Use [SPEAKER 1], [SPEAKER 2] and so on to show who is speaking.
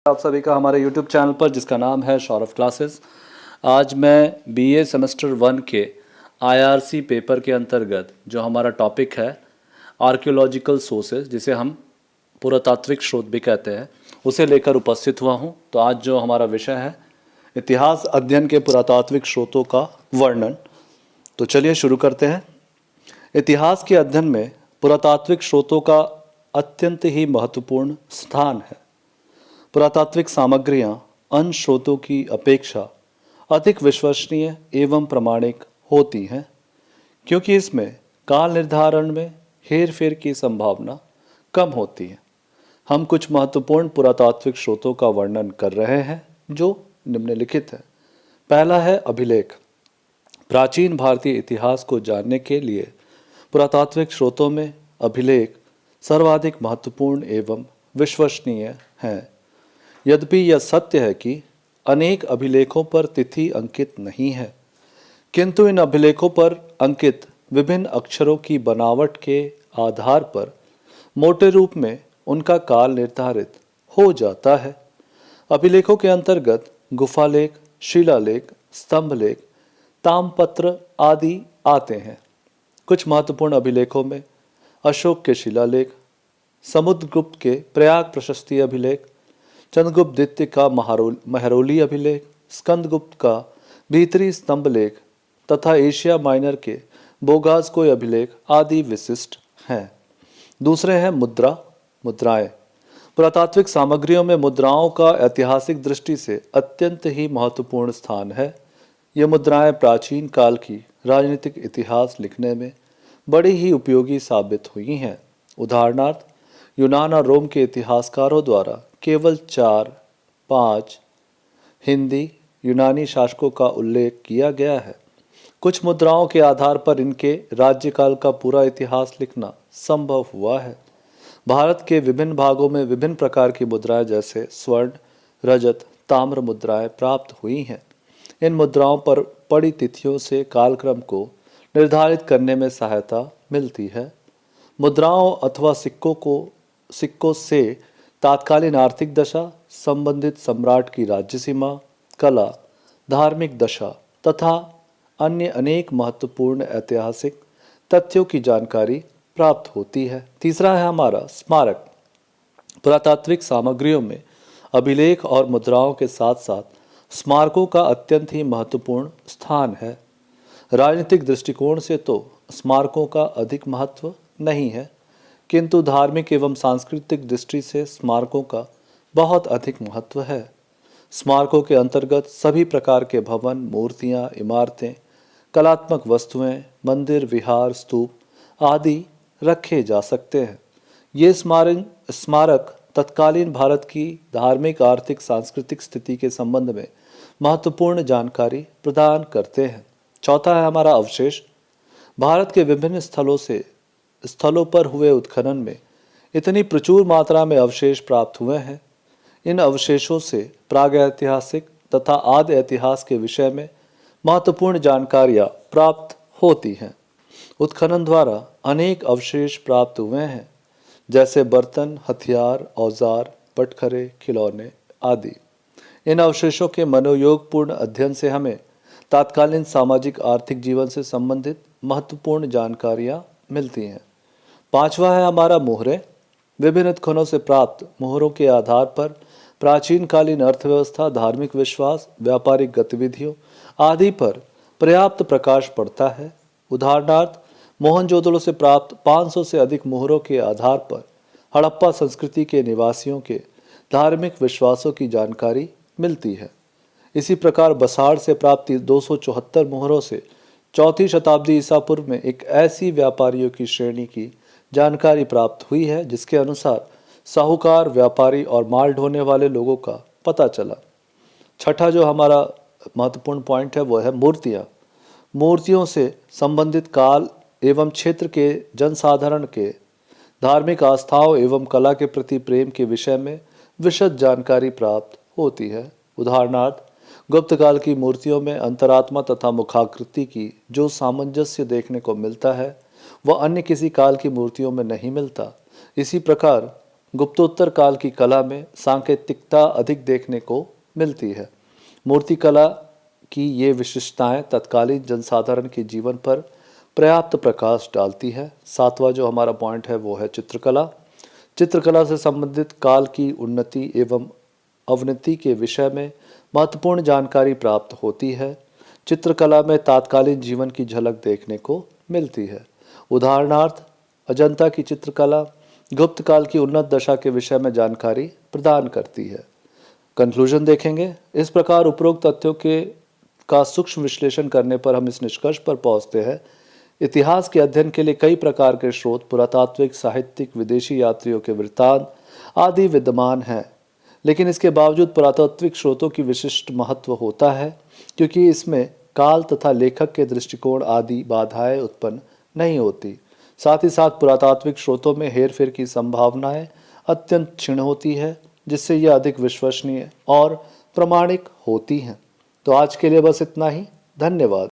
[SPEAKER 1] आप सभी का हमारे YouTube चैनल पर, जिसका नाम है सौरभ क्लासेस। आज मैं बीए सेमेस्टर 1 के आईआरसी पेपर के अंतर्गत जो हमारा टॉपिक है आर्कियोलॉजिकल सोर्सेज, जिसे हम पुरातात्विक स्रोत भी कहते हैं, उसे लेकर उपस्थित हुआ हूं। तो आज जो हमारा विषय है इतिहास अध्ययन के पुरातात्विक स्रोतों का वर्णन। तो चलिए शुरू करते हैं। इतिहास के अध्ययन में पुरातात्विक स्रोतों का अत्यंत ही महत्वपूर्ण स्थान है। पुरातात्विक सामग्रियां अन्य स्रोतों की अपेक्षा अधिक विश्वसनीय एवं प्रामाणिक होती हैं, क्योंकि इसमें काल निर्धारण में हेरफेर की संभावना कम होती है। हम कुछ महत्वपूर्ण पुरातात्विक स्रोतों का वर्णन कर रहे हैं जो निम्नलिखित है। पहला है अभिलेख। प्राचीन भारतीय इतिहास को जानने के लिए पुरातात्विक स्रोतों में अभिलेख सर्वाधिक महत्वपूर्ण एवं विश्वसनीय हैं। यद्यपि यह सत्य है कि अनेक अभिलेखों पर तिथि अंकित नहीं है, किंतु इन अभिलेखों पर अंकित विभिन्न अक्षरों की बनावट के आधार पर मोटे रूप में उनका काल निर्धारित हो जाता है। अभिलेखों के अंतर्गत गुफालेख, शिलालेख, स्तंभलेख, ताम्रपत्र आदि आते हैं। कुछ महत्वपूर्ण अभिलेखों में अशोक के शिलालेख, समुद्रगुप्त के प्रयाग प्रशस्ति अभिलेख, चंद्रगुप्त द्वितीय का महरौली अभिलेख, स्कंदगुप्त का भीतरी स्तंभलेख तथा एशिया माइनर के बोगासकोय अभिलेख आदि विशिष्ट हैं। दूसरे हैं मुद्राएं। पुरातात्विक सामग्रियों में मुद्राओं का ऐतिहासिक दृष्टि से अत्यंत ही महत्वपूर्ण स्थान है। ये मुद्राएं प्राचीन काल की राजनीतिक इतिहास लिखने में बड़ी ही उपयोगी साबित हुई हैं। उदाहरणार्थ, यूनान और रोम के इतिहासकारों द्वारा केवल 4-5 हिंदी यूनानी शासकों का उल्लेख किया गया है। कुछ मुद्राओं के आधार पर इनके राज्यकाल का पूरा इतिहास लिखना संभव हुआ है। भारत के विभिन्न भागों में विभिन्न प्रकार की मुद्राएं जैसे स्वर्ण, रजत, ताम्र मुद्राएं प्राप्त हुई हैं। इन मुद्राओं पर पड़ी तिथियों से कालक्रम को निर्धारित करने में सहायता मिलती है। मुद्राओं अथवा सिक्कों से तात्कालीन आर्थिक दशा, संबंधित सम्राट की राज्य सीमा, कला, धार्मिक दशा तथा अन्य अनेक महत्वपूर्ण ऐतिहासिक तथ्यों की जानकारी प्राप्त होती है। तीसरा है हमारा स्मारक। पुरातात्विक सामग्रियों में अभिलेख और मुद्राओं के साथ साथ स्मारकों का अत्यंत ही महत्वपूर्ण स्थान है। राजनीतिक दृष्टिकोण से तो स्मारकों का अधिक महत्व नहीं है, किंतु धार्मिक एवं सांस्कृतिक दृष्टि से स्मारकों का बहुत अधिक महत्व है। स्मारकों के अंतर्गत सभी प्रकार के भवन, मूर्तियां, इमारतें, कलात्मक वस्तुएं, मंदिर, विहार, स्तूप आदि रखे जा सकते हैं। ये स्मारक तत्कालीन भारत की धार्मिक, आर्थिक, सांस्कृतिक स्थिति के संबंध में महत्वपूर्ण जानकारी प्रदान करते हैं। चौथा है हमारा अवशेष। भारत के विभिन्न स्थलों पर हुए उत्खनन में इतनी प्रचुर मात्रा में अवशेष प्राप्त हुए हैं। इन अवशेषों से प्रागैतिहासिक तथा आदि इतिहास के विषय में महत्वपूर्ण जानकारियां प्राप्त होती हैं। उत्खनन द्वारा अनेक अवशेष प्राप्त हुए हैं, जैसे बर्तन, हथियार, औजार, पटखरे, खिलौने आदि। इन अवशेषों के मनोयोगपूर्ण अध्ययन से हमें तात्कालीन सामाजिक आर्थिक जीवन से संबंधित महत्वपूर्ण जानकारियां मिलती हैं। पांचवा है हमारा मोहरे। विभिन्न उत्खननों से प्राप्त मोहरों के आधार पर प्राचीन कालीन अर्थव्यवस्था, धार्मिक विश्वास, व्यापारिक गतिविधियों आदि पर पर्याप्त प्रकाश पड़ता है। उदाहरणार्थ, मोहनजोदड़ो से प्राप्त 500 से अधिक मोहरों के आधार पर हड़प्पा संस्कृति के निवासियों के धार्मिक विश्वासों की जानकारी मिलती है। इसी प्रकार बसाड़ से प्राप्त 274 मोहरों से 4वीं शताब्दी ईसा पूर्व में एक ऐसी व्यापारियों की श्रेणी की जानकारी प्राप्त हुई है जिसके अनुसार साहूकार, व्यापारी और माल ढोने वाले लोगों का पता चला। छठा जो हमारा महत्वपूर्ण पॉइंट है वो है मूर्तियाँ। मूर्तियों से संबंधित काल एवं क्षेत्र के जनसाधारण के धार्मिक आस्थाओं एवं कला के प्रति प्रेम के विषय में विशद जानकारी प्राप्त होती है। उदाहरणार्थ, गुप्त काल की मूर्तियों में अंतरात्मा तथा मुखाकृति की जो सामंजस्य देखने को मिलता है वह अन्य किसी काल की मूर्तियों में नहीं मिलता। इसी प्रकार गुप्तोत्तर काल की कला में सांकेतिकता अधिक देखने को मिलती है। मूर्तिकला की ये विशेषताएं तत्कालीन जनसाधारण के जीवन पर पर्याप्त प्रकाश डालती है। सातवां जो हमारा पॉइंट है वो है चित्रकला। चित्रकला से संबंधित काल की उन्नति एवं अवनति के विषय में महत्वपूर्ण जानकारी प्राप्त होती है। चित्रकला में तात्कालीन जीवन की झलक देखने को मिलती है। उदाहरणार्थ अजंता की चित्रकला गुप्त काल की उन्नत दशा के विषय में जानकारी प्रदान करती है। कंक्लूजन देखेंगे। इस प्रकार उपरोक्त तथ्यों के का सूक्ष्म विश्लेषण करने पर हम इस निष्कर्ष पर पहुंचते हैं, इतिहास के अध्ययन के लिए कई प्रकार के स्रोत, पुरातात्विक, साहित्यिक, विदेशी यात्रियों के वृत्तांत आदि विद्यमान हैं, लेकिन इसके बावजूद पुरातात्विक स्रोतों की विशिष्ट महत्व होता है, क्योंकि इसमें काल तथा लेखक के दृष्टिकोण आदि बाधाएं उत्पन्न नहीं होती। साथ ही साथ पुरातात्विक स्रोतों में हेरफेर की संभावनाएं अत्यंत क्षीण होती है, जिससे यह अधिक विश्वसनीय और प्रामाणिक होती हैं। तो आज के लिए बस इतना ही। धन्यवाद।